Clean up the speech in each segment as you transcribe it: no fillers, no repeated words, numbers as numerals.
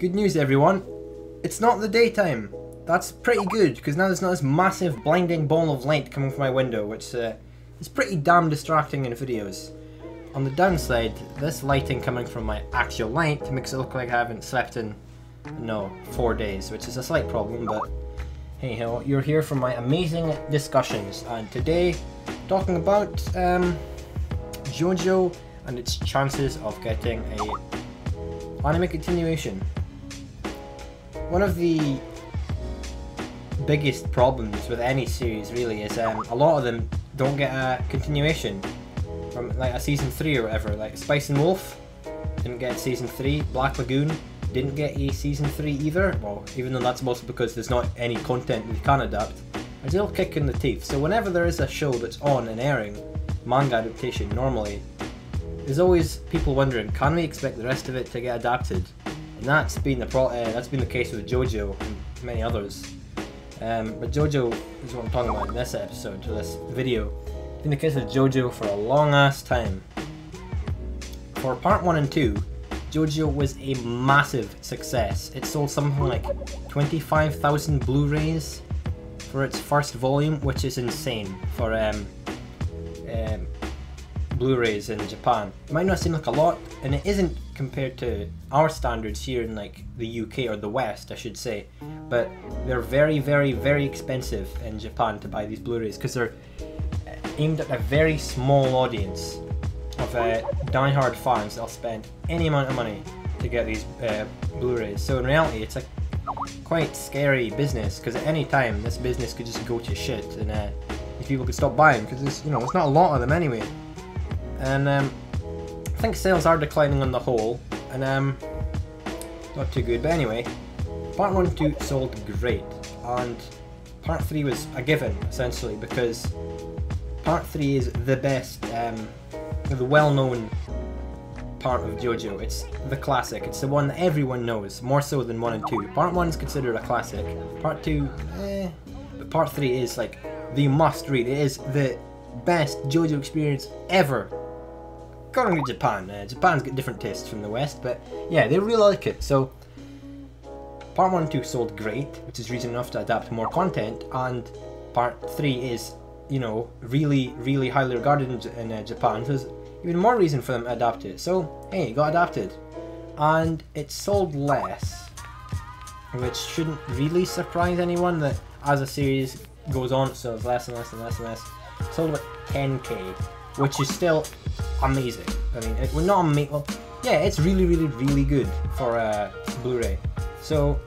Good news, everyone. It's not the daytime. That's pretty good, because now there's not this massive blinding ball of light coming from my window, which is pretty damn distracting in videos. On the downside, this lighting coming from my actual light makes it look like I haven't slept in, 4 days, which is a slight problem, but hey ho, you're here for my amazing discussions, and today, talking about JoJo and its chances of getting a anime continuation. One of the biggest problems with any series really is a lot of them don't get a continuation from like a season 3 or whatever. Like Spice and Wolf didn't get season 3, Black Lagoon didn't get a season 3 either, well, even though that's mostly because there's not any content we can adapt. It's a little kick in the teeth. So whenever there is a show that's on and airing, manga adaptation normally, there's always people wondering, can we expect the rest of it to get adapted? And that's been the case with JoJo and many others. But JoJo is what I'm talking about in this episode, or this video. It's been the case with JoJo for a long ass time. For part 1 and 2, JoJo was a massive success. It sold something like 25,000 Blu-rays for its first volume, which is insane for Blu-rays in Japan. It might not seem like a lot, and it isn't compared to our standards here in like the UK or the West, I should say, but they're very, very, very expensive in Japan to buy these Blu-rays because they're aimed at a very small audience of die-hard fans that'll spend any amount of money to get these Blu-rays. So in reality, it's a quite scary business because at any time this business could just go to shit, and these people could stop buying because there's not a lot of them anyway. And I think sales are declining on the whole, and not too good. But anyway, part 1 and 2 sold great, and part 3 was a given essentially because part 3 is the best, the well-known part of JoJo. It's the classic. It's the one that everyone knows, more so than 1 and 2. Part 1 is considered a classic. Part 2, but part 3 is like the must-read. It is the best JoJo experience ever. According to Japan, Japan's got different tastes from the West, but yeah, they really like it. So part 1 and 2 sold great, which is reason enough to adapt more content, and part 3 is, really, really highly regarded in Japan, so there's even more reason for them to adapt it. So hey, it got adapted, and it sold less, which shouldn't really surprise anyone that as a series goes on, it sells less and less and less and less. It sold about 10k, which is still amazing. I mean, we're not amazing. Well, yeah, it's really, really, really good for Blu-ray. So,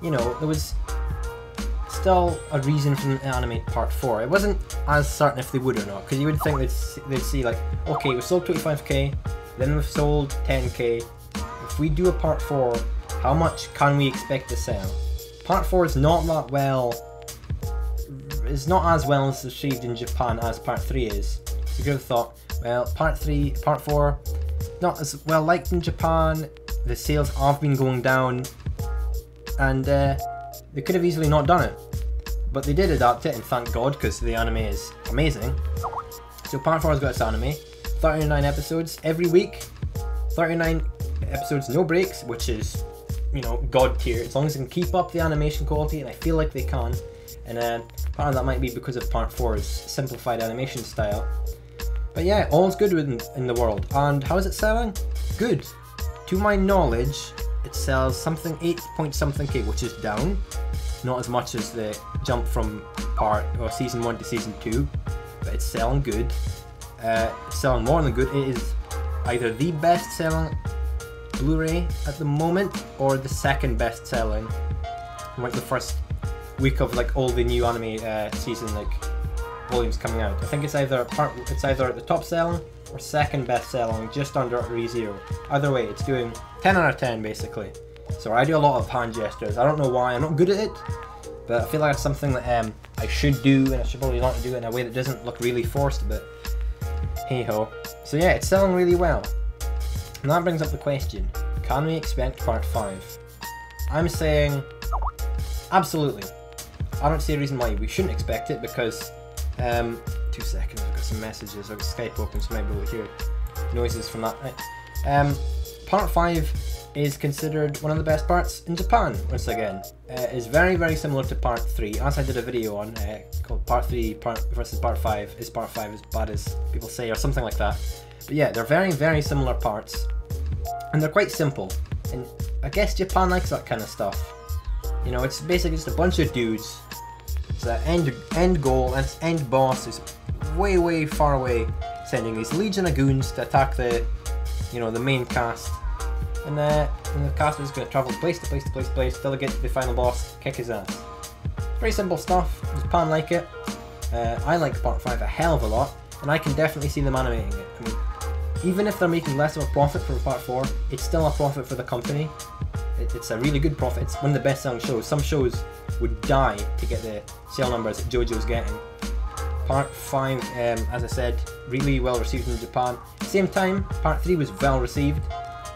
there was still a reason for them to animate part 4. It wasn't as certain if they would or not, because you would think they'd see like, okay, we sold 25k, then we've sold 10k. If we do a part 4, how much can we expect to sell? Part 4 is not that well. It's not as well as received in Japan as part 3 is. So you could have thought, well, part 4, not as well liked in Japan, the sales have been going down, and they could have easily not done it. But they did adapt it, and thank God, because the anime is amazing. So part 4 has got its anime, 39 episodes every week, 39 episodes no breaks, which is, God tier, as long as they can keep up the animation quality, and I feel like they can. And part of that might be because of part 4's simplified animation style. But yeah, all's good in the world. And how is it selling? Good. To my knowledge, it sells something 8-point-something-k, which is down. Not as much as the jump from season 1 to season 2, but it's selling good. It's selling more than good. It is either the best selling Blu-ray at the moment, or the second best selling from like the first week of like all the new anime season volumes coming out. I think it's either at the top selling or second best selling, just under ReZero. Either way, it's doing 10 out of 10 basically. So I do a lot of hand gestures. I don't know why, I'm not good at it, but I feel like it's something that I should do, and I should probably learn to do it in a way that doesn't look really forced, but hey ho. So yeah, it's selling really well. And that brings up the question, can we expect part 5? I'm saying absolutely. I don't see a reason why we shouldn't expect it, because 2 seconds, I've got some messages, I've got Skype open so I might be able to hear noises from that. Part 5 is considered one of the best parts in Japan, once again. It's very, very similar to part 3, as I did a video on, called part 3 versus part 5. Is part 5 as bad as people say, or something like that. But yeah, they're very, very similar parts, and they're quite simple, and I guess Japan likes that kind of stuff. You know, it's basically just a bunch of dudes. It's the end goal, and its end boss is way, way far away, sending these legion of goons to attack the, you know, the main cast. And the cast is going to travel place to place to place to place till they get to the final boss, kick his ass. Very simple stuff. Japan like it. I like part 5 a hell of a lot, and I can definitely see them animating it. I mean, even if they're making less of a profit from part 4, it's still a profit for the company. It's a really good profit. It's one of the best selling shows. Some shows would die to get the sale numbers that JoJo's getting. Part 5, as I said, really well received in Japan. Same time, part 3 was well received.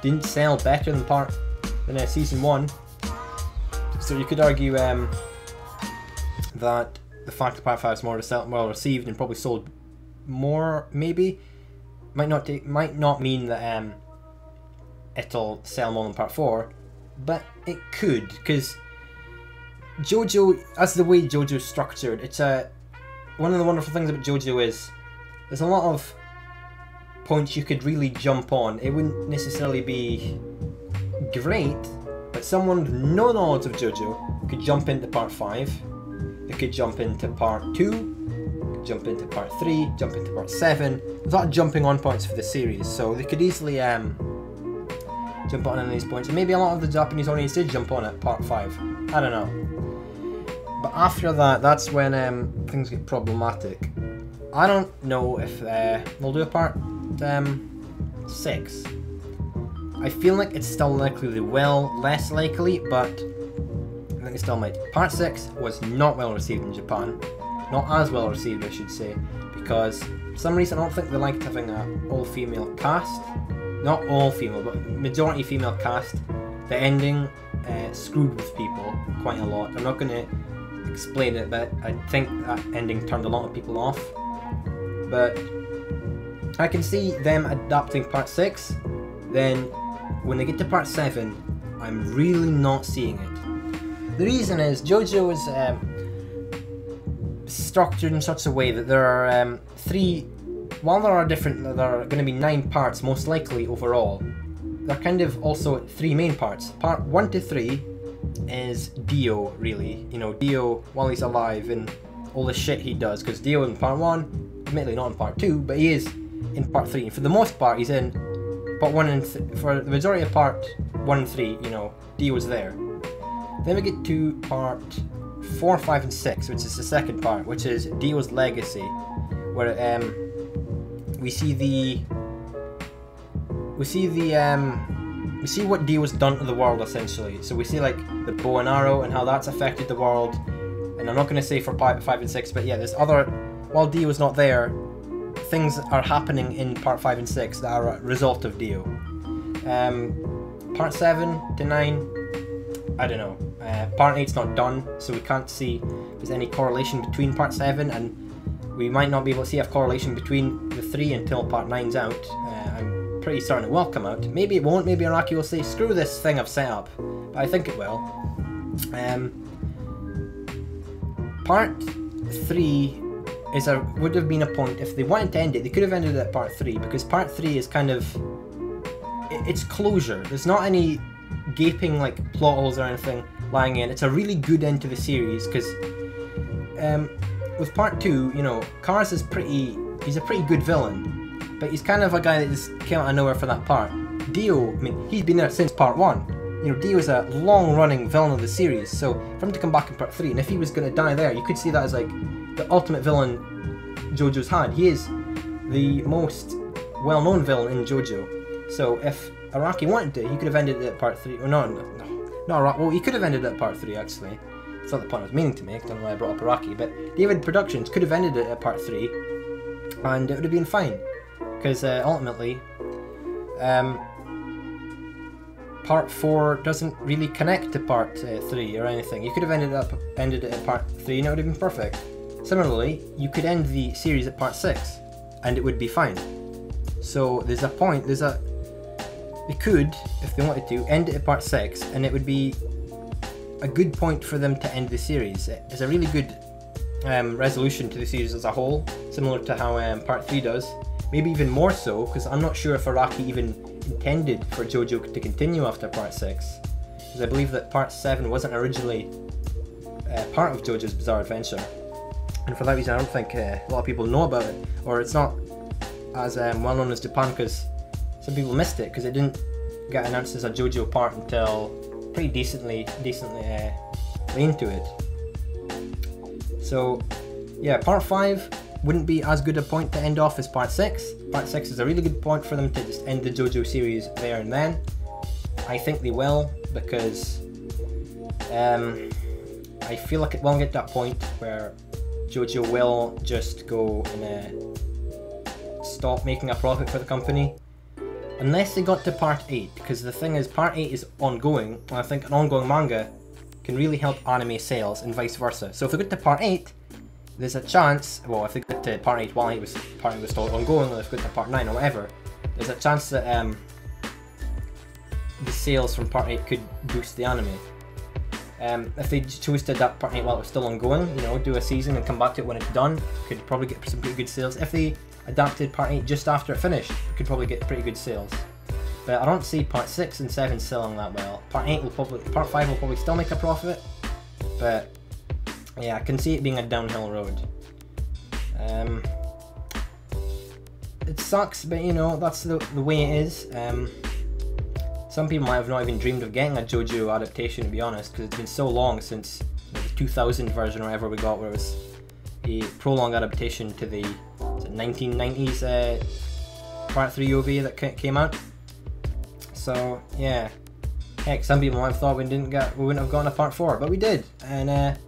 Didn't sell better than season 1. So you could argue that the fact that part 5 is more well received and probably sold more, maybe, might not mean that it'll sell more than part 4, but it could, because JoJo, as the way JoJo's structured, it's one of the wonderful things about JoJo is there's a lot of points you could really jump on. It wouldn't necessarily be great, but someone with no knowledge of JoJo could jump into part 5, they could jump into part 2, could jump into part 3, jump into part 7, without jumping on points for the series, so they could easily jump on any of these points, and maybe a lot of the Japanese audience did jump on at part 5, I don't know. But after that, that's when things get problematic. I don't know if we'll do a part 6. I feel like it's still likely, less likely, but I think it still might. Part 6 was not well received in Japan. Not as well received, I should say, because for some reason I don't think they liked having an all-female cast. Not all female, but majority female cast. The ending screwed with people quite a lot. I'm not going to explain it, but I think that ending turned a lot of people off. But I can see them adapting part 6, then when they get to part 7, I'm really not seeing it. The reason is JoJo is structured in such a way that there are while there are going to be 9 parts most likely overall, there are kind of also 3 main parts. Part 1 to 3 is Dio, really. You know, Dio while he's alive and all the shit he does, because Dio in part 1, admittedly not in part 2, but he is in part 3. For the most part, he's in part 1 and for the majority of part 1 and 3, you know, Dio's there. Then we get to part 4, 5, and 6, which is the second part, which is Dio's legacy, where we see what Dio's done to the world, essentially. So we see like the bow and arrow and how that's affected the world. And I'm not going to say for part 5 and 6, but yeah, there's other. While Dio's not there, things are happening in part 5 and 6 that are a result of Dio. Part 7 to 9, I don't know. Part 8's not done, so we can't see if there's any correlation between part 7, and we might not be able to see a correlation between the 3 until part 9's out. I'm pretty certain it will come out. Maybe it won't, maybe Araki will say, screw this thing I've set up, but I think it will. Part 3 would have been a point, if they wanted to end it, they could have ended it at part 3, because part 3 is kind of, it's closure. There's not any gaping like plot holes or anything lying in. It's a really good end to the series, because with part 2, you know, Kars is he's a pretty good villain, but he's kind of a guy that just came out of nowhere for that part. Dio, I mean, he's been there since part 1. You know, Dio is a long-running villain of the series, so for him to come back in part 3, and if he was going to die there, you could see that as like the ultimate villain JoJo's had. He is the most well-known villain in JoJo. So if Araki wanted to, he could have ended it at part 3. Or well, he could have ended it at part 3, actually. It's not the point I was meaning to make, I don't know why I brought up Araki, but David Productions could have ended it at part 3, and it would have been fine. Because ultimately, part 4 doesn't really connect to part 3 or anything. You could have ended it at part 3 and it would have been perfect. Similarly, you could end the series at part 6 and it would be fine. So there's a point, they could, if they wanted to, end it at part 6, and it would be a good point for them to end the series. It's a really good resolution to the series as a whole, similar to how part 3 does. Maybe even more so, because I'm not sure if Araki even intended for JoJo to continue after part 6. Because I believe that part 7 wasn't originally part of JoJo's Bizarre Adventure. And for that reason I don't think a lot of people know about it, or it's not as well known as Japan, because some people missed it because it didn't get announced as a JoJo part until pretty decently into it. So yeah, part 5 wouldn't be as good a point to end off as part 6. Part 6 is a really good point for them to just end the JoJo series there and then. I think they will, because I feel like it will get to that point where JoJo will just go and stop making a profit for the company. Unless they got to part 8, because the thing is, part 8 is ongoing, and I think an ongoing manga can really help anime sales and vice versa. So if they get to part 8, there's a chance, well, if they get to part 8 while part 8 was still ongoing, or if they get to part 9 or whatever, there's a chance that the sales from part 8 could boost the anime. If they chose to adapt part 8 while it was still ongoing, you know, do a season and come back to it when it's done, could probably get some pretty good sales. If they adapted part 8 just after it finished, could probably get pretty good sales. But I don't see part 6 and 7 selling that well. Part 5 will probably still make a profit, but yeah, I can see it being a downhill road. It sucks, but you know, that's the way it is. Some people might have not even dreamed of getting a JoJo adaptation, to be honest, because it's been so long since the 2000 version or whatever we got, where it was a prolonged adaptation to the 1990s part 3 OVA that came out. So yeah, heck, some people might have thought we wouldn't have gotten a part 4, but we did, and I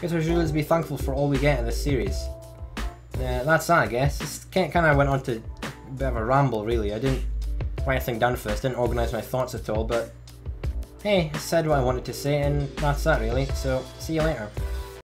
guess we should really be thankful for all we get in this series. That's that, I guess. This kind of went on to a bit of a ramble, really. I didn't write anything down for this, didn't organise my thoughts at all, but hey, I said what I wanted to say, and that's that really, so see you later.